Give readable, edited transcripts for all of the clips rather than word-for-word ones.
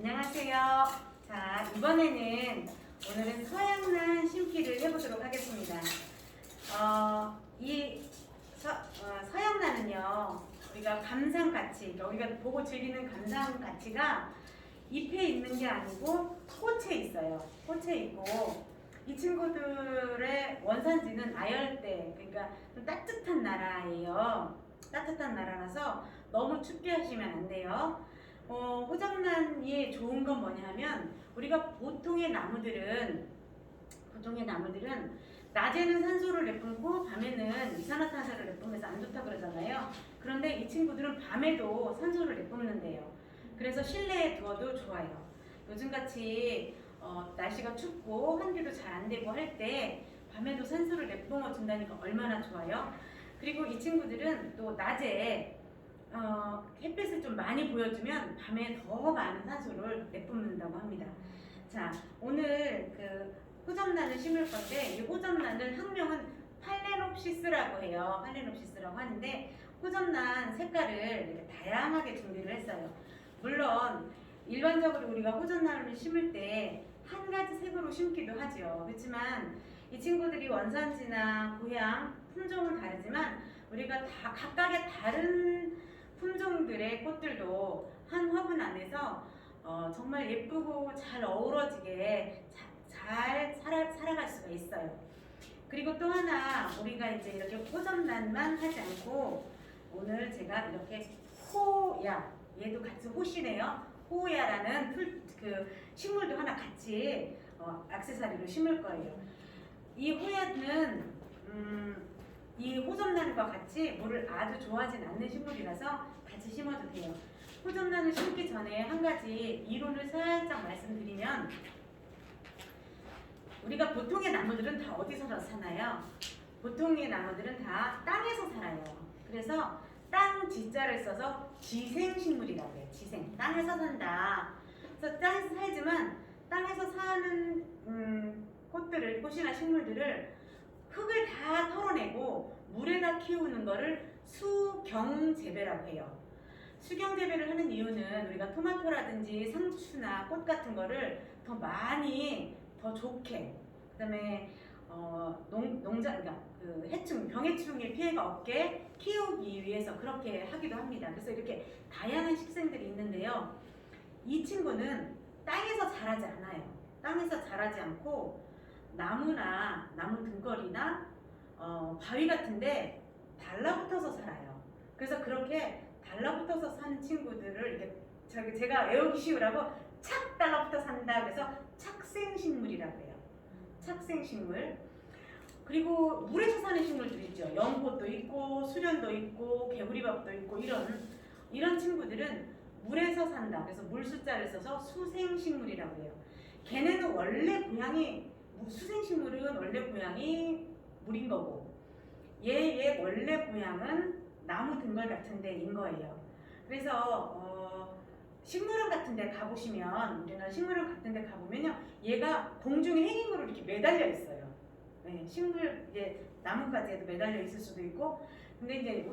안녕하세요. 자, 오늘은 서양란 심기를 해보도록 하겠습니다. 서양란은요, 우리가 감상 가치, 우리가 보고 즐기는 감상 가치가 잎에 있는 게 아니고 꽃에 있어요. 꽃에 있고, 이 친구들의 원산지는 아열대, 그러니까 좀 따뜻한 나라예요. 따뜻한 나라라서 너무 춥게 하시면 안 돼요. 호접란이 좋은 건 뭐냐면, 우리가 보통의 나무들은 낮에는 산소를 내뿜고 밤에는 이산화탄소를 내뿜면서 안 좋다 그러잖아요. 그런데 이 친구들은 밤에도 산소를 내뿜는데요. 그래서 실내에 두어도 좋아요. 요즘같이 날씨가 춥고 환기도 잘 안 되고 할 때 밤에도 산소를 내뿜어 준다니까 얼마나 좋아요. 그리고 이 친구들은 또 낮에 햇빛을 좀 많이 보여주면 밤에 더 많은 산소를 내뿜는다고 합니다. 자, 오늘 호접란을 심을 건데, 이 호접란을 학명은 팔레놉시스라고 해요. 팔레놉시스라고 하는데, 호접란 색깔을 이렇게 다양하게 준비를 했어요. 물론 일반적으로 우리가 호접란을 심을 때 한 가지 색으로 심기도 하죠. 그렇지만 이 친구들이 원산지나 고향, 품종은 다르지만 우리가 다 각각의 다른 품종들의 꽃들도 한 화분 안에서 정말 예쁘고 잘 어우러지게 잘 살아갈 수가 있어요. 그리고 또 하나, 우리가 이제 이렇게 호접란만 하지 않고 오늘 제가 이렇게 호야, 얘도 같이 호시네요. 호야라는 식물도 하나 같이 액세서리로 심을 거예요. 이 호야는 이 호접란과 같이 물을 아주 좋아하진 않는 식물이라서 같이 심어도 돼요. 호접란을 심기 전에 한 가지 이론을 살짝 말씀드리면, 우리가 보통의 나무들은 다 어디서 사나요? 보통의 나무들은 다 땅에서 살아요. 그래서 땅 지자를 써서 지생식물이라고 해요. 지생. 땅에서 산다. 그래서 땅에서 살지만 땅에서 사는 꽃이나 식물들을 흙을 다 털어내고 물에다 키우는 거를 수경재배라고 해요. 수경재배를 하는 이유는 우리가 토마토라든지 상추나 꽃 같은 거를 더 많이, 더 좋게, 그 다음에 그러니까 해충, 병해충의 피해가 없게 키우기 위해서 그렇게 하기도 합니다. 그래서 이렇게 다양한 식생들이 있는데요. 이 친구는 땅에서 자라지 않아요. 땅에서 자라지 않고 나무 등거리나 바위 같은데 달라붙어서 살아요. 그래서 그렇게 달라붙어서 사는 친구들을 이렇게 제가 외우기 쉬우라고 착 달라붙어 산다 그래서 착생식물이라고 해요. 착생식물. 그리고 물에서 사는 식물들 있죠. 연꽃도 있고 수련도 있고 개구리밥도 있고 이런 친구들은 물에서 산다. 그래서 물수자를 써서 수생식물이라고 해요. 걔네는 원래 고향이, 수생식물은 원래 고향이 물인 거고, 얘의 원래 고향은 나무 등걸 같은 데인 거예요. 그래서 식물원 같은 데 가보시면, 우리나라 식물원 같은 데 가보면요, 얘가 공중에 행인으로 이렇게 매달려 있어요. 네, 이제 나뭇가지에도 매달려 있을 수도 있고. 근데 이제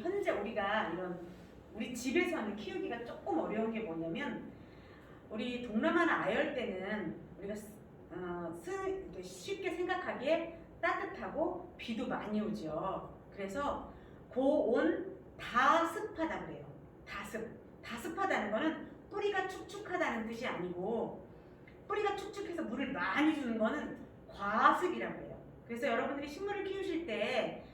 현재 우리가 우리 집에서는 키우기가 조금 어려운 게 뭐냐면, 우리 동남아나 아열대는 우리가 쉽게 생각하기에 따뜻하고 비도 많이 오죠. 그래서 고온 다습하다 그래요. 다습하다는 거는 뿌리가 축축하다는 뜻이 아니고, 뿌리가 축축해서 물을 많이 주는 거는 과습이라고 해요. 그래서 여러분들이 식물을 키우실 때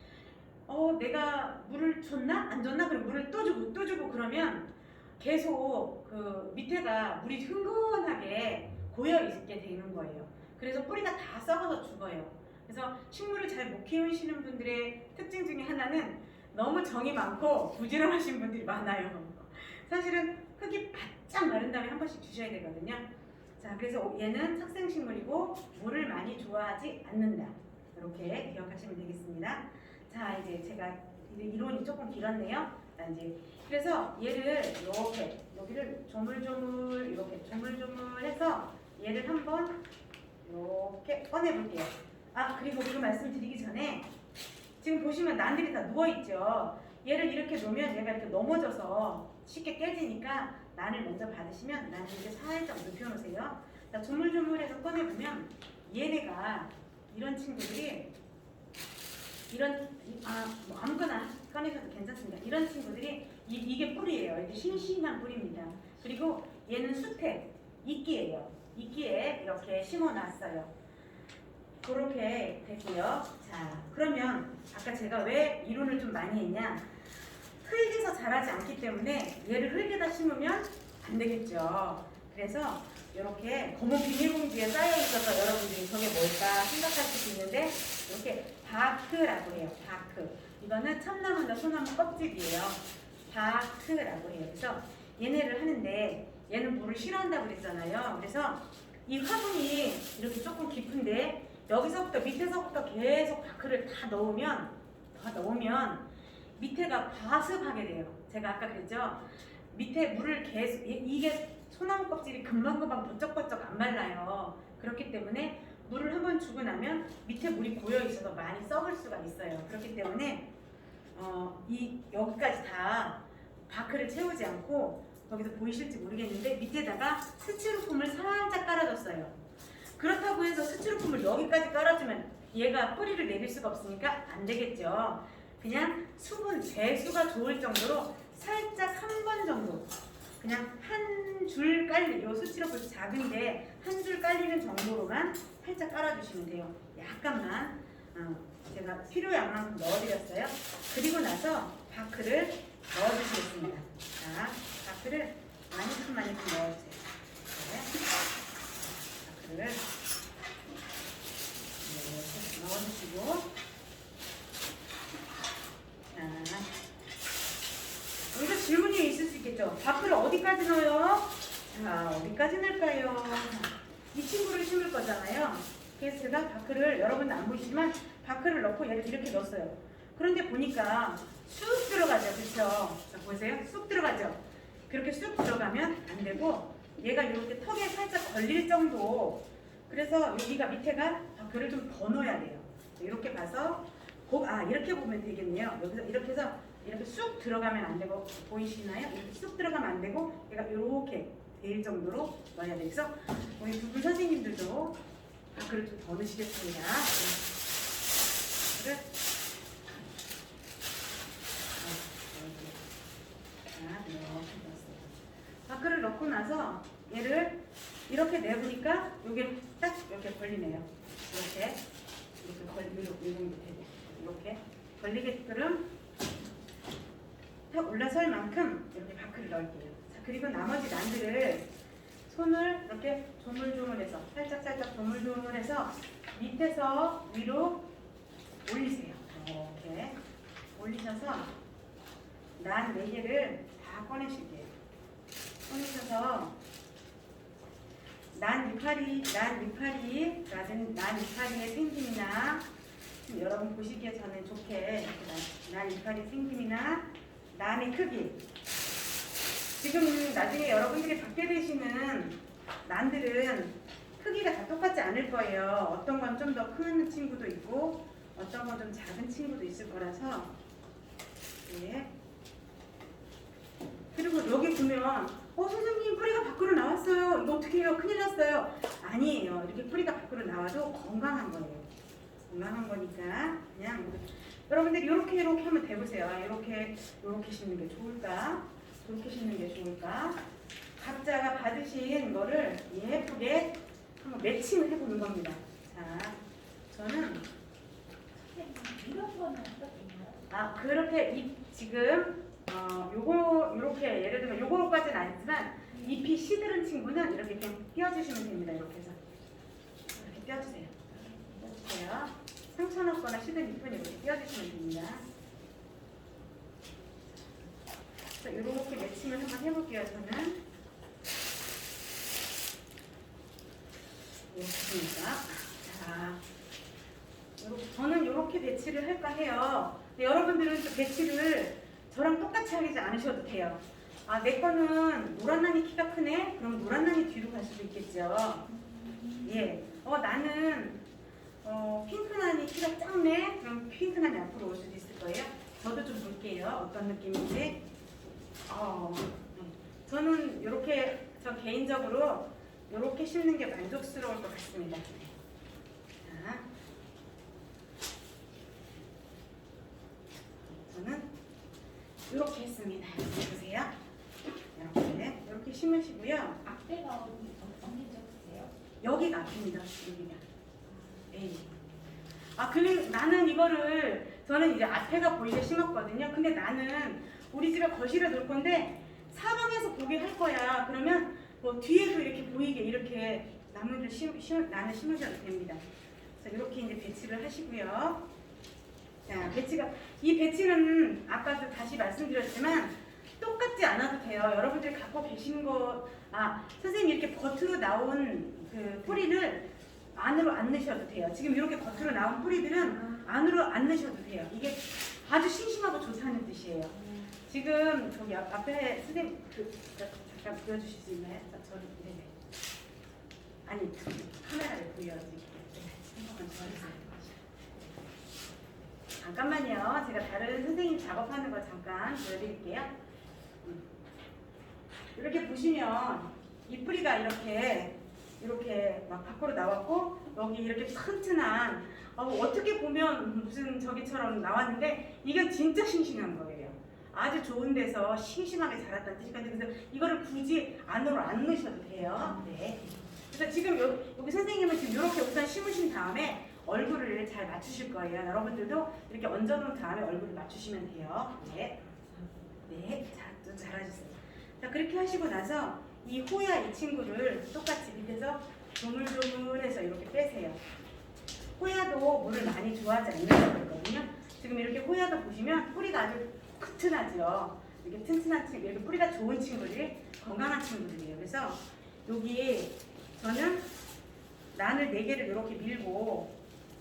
내가 물을 줬나? 안 줬나? 그리고 물을 또 주고 그러면 계속 밑에가 물이 흥건하게 고여 있게 되는 거예요. 그래서 뿌리가 다 썩어서 죽어요. 그래서 식물을 잘 못 키우시는 분들의 특징 중에 하나는 너무 정이 많고 부지런하신 분들이 많아요. 사실은 흙이 바짝 마른 다음에 한 번씩 주셔야 되거든요. 자, 그래서 얘는 착생식물이고 물을 많이 좋아하지 않는다. 이렇게 기억하시면 되겠습니다. 자, 이제 제가 이론이 조금 길었네요. 그래서 얘를 이렇게 여기를 이렇게 조물조물해서 얘를 한번 이렇게 꺼내볼게요. 그리고 그거 말씀드리기 전에, 지금 보시면 난들이 다 누워있죠. 얘를 이렇게 놓으면 얘가 이렇게 넘어져서 쉽게 깨지니까 난을 먼저 받으시면 난을 이렇게 살짝 눕혀놓으세요. 자, 조물조물해서 꺼내보면 얘네가 이런 친구들이 뭐 아무거나 꺼내셔도 괜찮습니다. 이런 친구들이 이게 뿌리예요. 이게 싱싱한 뿌리입니다. 그리고 얘는 수태, 이끼예요. 이끼에 이렇게 심어놨어요. 그렇게 됐고요. 자, 그러면 아까 제가 왜 이론을 좀 많이 했냐? 흙에서 자라지 않기 때문에 얘를 흙에다 심으면 안 되겠죠. 그래서 이렇게 검은 비닐봉지에 쌓여 있어서 여러분들이 저게 뭘까 생각할 수도 있는데 이렇게 바크라고 해요. 바크. 이거는 참나무나 소나무 껍질이에요. 바크라고 해요. 그래서 얘네를 하는데 얘는 물을 싫어한다고 그랬잖아요. 그래서 이 화분이 이렇게 조금 깊은데 여기서부터 밑에서부터 계속 바크를 다 넣으면 밑에가 과습하게 돼요. 제가 아까 그랬죠. 밑에 물을 계속 이게 소나무 껍질이 금방금방 번쩍번쩍 안 말라요. 그렇기 때문에 물을 한번 주고 나면 밑에 물이 고여 있어서 많이 썩을 수가 있어요. 그렇기 때문에 여기까지 다 바크를 채우지 않고 거기서 보이실지 모르겠는데 밑에다가 스티로폼을 살짝 깔아줬어요. 그렇다고 해서 스티로폼을 여기까지 깔아주면 얘가 뿌리를 내릴 수가 없으니까 안 되겠죠. 그냥 수분 배수가 좋을 정도로 살짝 한 번 정도 그냥 한 줄 깔리 요 스티로폼 작은데 한 줄 깔리는 정도로만 살짝 깔아주시면 돼요. 약간만 제가 필요 양만큼 넣어드렸어요. 그리고 나서 바크를 넣어주시겠습니다. 자, 바크를 많이큼 넣어주세요. 네. 바크를 이렇게 넣어주시고, 자, 여기서 질문이 있을 수 있겠죠. 바크를 어디까지 넣어요? 자, 어디까지 넣을까요? 이 친구를 심을 거잖아요. 그래서 제가 바크를 여러분은 안 보이시지만 바크를 넣고 얘를 이렇게 넣었어요. 그런데 보니까 쑥 들어가죠. 그렇죠? 자, 보세요. 쑥 들어가죠. 그렇게 쑥 들어가면 안 되고 얘가 이렇게 턱에 살짝 걸릴 정도. 그래서 여기가 밑에가 바크를 좀 더 넣어야 돼요. 이렇게 봐서 이렇게 보면 되겠네요. 여기서 이렇게 해서 이렇게 쑥 들어가면 안 되고 보이시나요? 이렇게 쑥 들어가면 안 되고 얘가 이렇게 될 정도로 넣어야 돼요. 그래서 우리 두 분 선생님들도 바크를 좀 더 넣으시겠습니다. 네. 바크를 넣고 나서 얘를 이렇게 내보니까 여기를 딱 이렇게 걸리네요. 이렇게 이렇게 걸리게끔 딱 올라설 만큼 이렇게 바크를 넣을게요. 자, 그리고 나머지 난들을 손을 이렇게 조물조물해서 살짝 조물조물해서 밑에서 위로 올리세요. 이렇게 올리셔서 난 4개를 다 꺼내실게요. 꺼내셔서 난 이파리의 생김이나 여러분 보시기에 저는 좋게 난 이파리 생김이나 난의 크기, 지금 나중에 여러분들이 받게 되시는 난들은 크기가 다 똑같지 않을 거예요. 어떤 건 좀 더 큰 친구도 있고 어떤 건 좀 작은 친구도 있을 거라서. 네. 그리고 여기 보면 선생님 뿌리가 밖으로 나왔어요. 이거 어떻게 해요? 큰일 났어요. 아니에요. 이렇게 뿌리가 밖으로 나와도 건강한 거예요. 건강한 거니까 그냥 여러분들 이렇게 한번 대보세요. 이렇게 심는 게 좋을까? 이렇게 심는 게 좋을까? 각자가 받으신 거를 예쁘게 한번 매칭을 해보는 겁니다. 자, 저는 이런 거는 어떻게요? 그렇게 지금 요거 이렇게 예를 들면 요거까지는 아니지만 잎이 시드른 친구는 이렇게 그냥 띄워주시면 됩니다. 이렇게 해서 이렇게 띄워주세요. 상처 났거나 시든 잎은 이렇게 띄워주시면 됩니다. 자, 이렇게 매칭을 한번 해볼게요. 저는 이렇게니까 저는 이렇게 배치를 할까 해요. 근데 여러분들은 또 배치를 저랑 똑같이 하지 않으셔도 돼요. 내 거는 노란난이 키가 크네? 그럼 노란난이 뒤로 갈 수도 있겠죠. 예. 나는 핑크난이 키가 작네? 그럼 핑크난이 앞으로 올 수도 있을 거예요. 저도 좀 볼게요. 어떤 느낌인지. 저는 이렇게 저 개인적으로 이렇게 심는 게 만족스러울 것 같습니다. 자, 저는 이렇게 했습니다. 보세요. 이렇게 심으시고요. 앞에가 언니 적으세요? 여기가 앞입니다. 여기가. 네. 나는 이거를 저는 이제 앞에가 보이게 심었거든요. 근데 나는 우리 집에 거실에 놓을 건데 사방에서 보게 할 거야. 그러면 뭐 뒤에도 이렇게 보이게 이렇게 나무를 나는 심으셔도 됩니다. 그래서 이렇게 이제 배치를 하시고요. 자, 이 배치는 아까도 다시 말씀드렸지만 똑같지 않아도 돼요. 여러분들이 갖고 계신 선생님이 이렇게 겉으로 나온 그 뿌리를 안으로 안 넣으셔도 돼요. 지금 이렇게 겉으로 나온 뿌리들은 안으로 안 넣으셔도 돼요. 이게 아주 싱싱하고 좋다는 뜻이에요. 지금 저기 앞에 선생님 잠깐 보여주실 수 있나요? 네네. 아니 카메라에 보여야지. 잠깐만요. 제가 다른 선생님 작업하는 거 잠깐 보여드릴게요. 이렇게 보시면 이 뿌리가 이렇게 막 밖으로 나왔고 여기 이렇게 튼튼한 어떻게 보면 무슨 저기처럼 나왔는데 이건 진짜 싱싱한 거예요. 아주 좋은 데서 싱싱하게 자랐다는 뜻이거든요. 그래서 이거를 굳이 안으로 안 넣으셔도 돼요. 네. 그래서 지금 여기 선생님은 지금 이렇게 우선 심으신 다음에 얼굴을 잘 맞추실 거예요. 여러분들도 이렇게 얹어놓은 다음에 얼굴을 맞추시면 돼요. 네. 네. 자, 또 잘하셨어요. 자, 그렇게 하시고 나서 이 호야 이 친구를 똑같이 밑에서 조물조물해서 이렇게 빼세요. 호야도 물을 많이 좋아하지 않는 거거든요. 지금 이렇게 호야도 보시면 뿌리가 아주 튼튼하죠. 이렇게 튼튼한 친구, 이렇게 뿌리가 좋은 친구들이 건강한 친구들이에요. 그래서 여기에 저는 난을 4개를 이렇게 밀고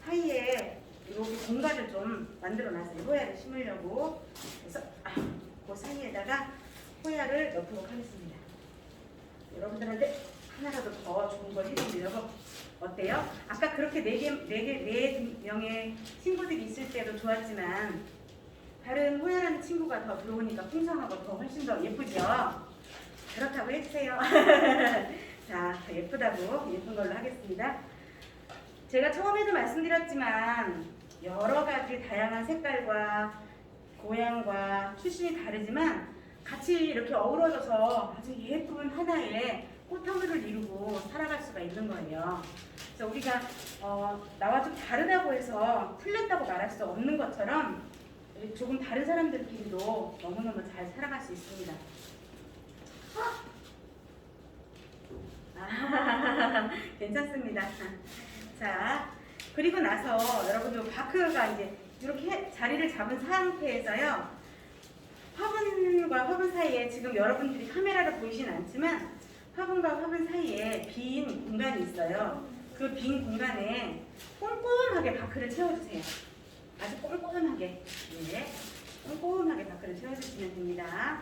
사이에 이렇게 공간을 좀 만들어 놨어요. 호야를 심으려고. 그래서 그 사이에다가 호야를 넣도록 하겠습니다. 여러분들한테 하나라도 더 좋은 걸 해드리려고. 어때요? 아까 그렇게 4명의 친구들이 있을 때도 좋았지만 다른 호야라는 친구가 더 들어오니까 풍성하고 더 훨씬 더 예쁘죠? 그렇다고 해주세요. 자, 더 예쁘다고 예쁜 걸로 하겠습니다. 제가 처음에도 말씀드렸지만 여러 가지 다양한 색깔과 고양과 출신이 다르지만 같이 이렇게 어우러져서 아주 예쁜 하나의 꽃나무를 이루고 살아갈 수가 있는 거예요. 그래서 우리가 나와 좀 다르다고 해서 틀렸다고 말할 수 없는 것처럼 조금 다른 사람들끼리도 너무너무 잘 살아갈 수 있습니다. 괜찮습니다. 자, 그리고 나서 여러분들 바크가 이제 이렇게 자리를 잡은 상태에서요. 화분과 화분 사이에 지금 여러분들이 카메라로 보이진 않지만 화분과 화분 사이에 빈 공간이 있어요. 그 빈 공간에 꼼꼼하게 바크를 채워주세요. 아주 꼼꼼하게, 네, 꼼꼼하게 바크를 채워주시면 됩니다.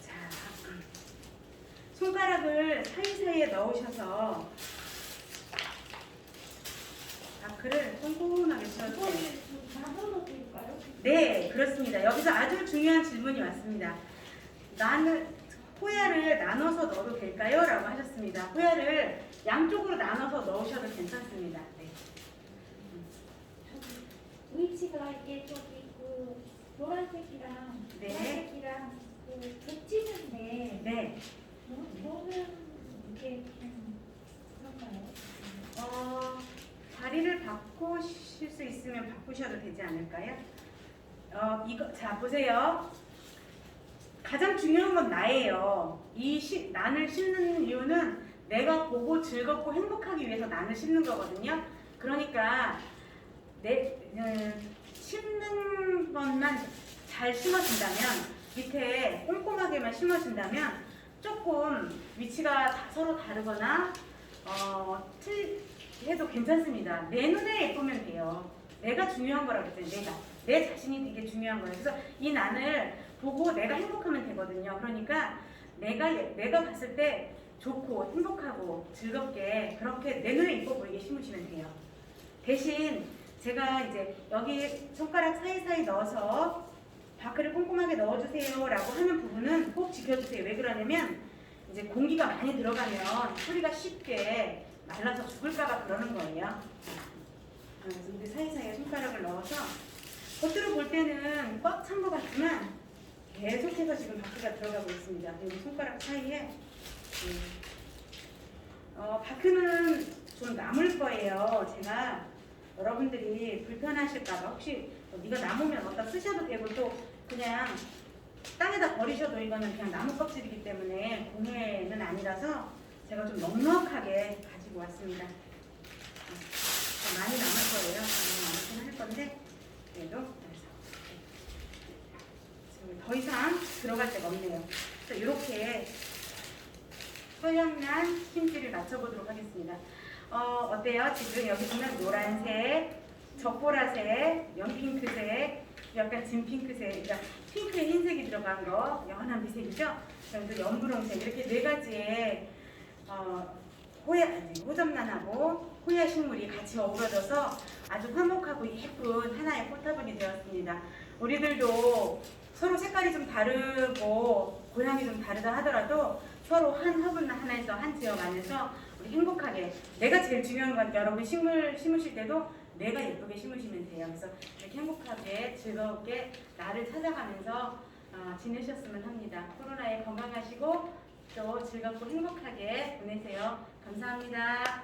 자, 손가락을 사이사이에 넣으셔서 바크를 꼼꼼하게 채워주세요. 나눠도 될까요? 네, 그렇습니다. 여기서 아주 중요한 질문이 왔습니다. 호야를 나눠서 넣어도 될까요? 라고 하셨습니다. 호야를 양쪽으로 나눠서 넣으셔도 괜찮습니다. 네. 위치가 이게 저기 그 노란색이랑 네. 노란색이랑 그 겹치는데 네. 뭐는 이게 좀 그런가요? 자리를 바꾸실 수 있으면 바꾸셔도 되지 않을까요? 자, 보세요. 가장 중요한 건 나예요. 난을 심는 이유는 내가 보고 즐겁고 행복하기 위해서 난을 심는 거거든요. 그러니까 심는 것만 잘 심어준다면, 밑에 꼼꼼하게만 심어준다면 조금 위치가 서로 다르거나 해도 괜찮습니다. 내 눈에 예쁘면 돼요. 내가 중요한 거라고 했잖아요. 내 자신이 되게 중요한 거예요. 그래서 이 난을 보고 내가 행복하면 되거든요. 그러니까 내가 봤을 때 좋고 행복하고 즐겁게 그렇게 내 눈에 예뻐 보이게 심으시면 돼요. 대신 제가 이제 여기 손가락 사이사이 넣어서 바크를 꼼꼼하게 넣어주세요라고 하는 부분은 꼭 지켜주세요. 왜 그러냐면 이제 공기가 많이 들어가면 소리가 쉽게 말라서 죽을까봐 그러는 거예요. 그래서 우리 사이사이에 손가락을 넣어서 겉으로 볼 때는 꽉 찬 것 같지만 계속해서 지금 바크가 들어가고 있습니다. 여기 손가락 사이에 바크는 좀 남을 거예요. 제가 여러분들이 불편하실까봐 혹시 네가 남으면 어디다 쓰셔도 되고 또 그냥 땅에다 버리셔도 이거는 그냥 나무 껍질이기 때문에 공해는 아니라서 제가 좀 넉넉하게 가지고 왔습니다. 많이 남을 거예요. 많이 남긴 할 건데 그래도 더 이상 들어갈 데가 없네요. 그래서 이렇게 선량난 힘줄을 맞춰보도록 하겠습니다. 어때요? 지금 여기 보면 노란색, 적보라색, 연핑크색, 약간 진핑크색, 그러니까 핑크에 흰색이 들어간 거, 연한 미색이죠? 그리고 연분홍색 이렇게 네 가지의 호접란하고 호야 식물이 같이 어우러져서 아주 화목하고 예쁜 하나의 꽃화분이 되었습니다. 우리들도 서로 색깔이 좀 다르고 고향이 좀 다르다 하더라도 서로 한 화분 하나에서 한 지역 안에서 우리 행복하게 내가 제일 중요한 건 여러분 식물 심으실 때도 내가 예쁘게 심으시면 돼요. 그래서 이렇게 행복하게 즐겁게 나를 찾아가면서 지내셨으면 합니다. 코로나에 건강하시고 또 즐겁고 행복하게 보내세요. 감사합니다.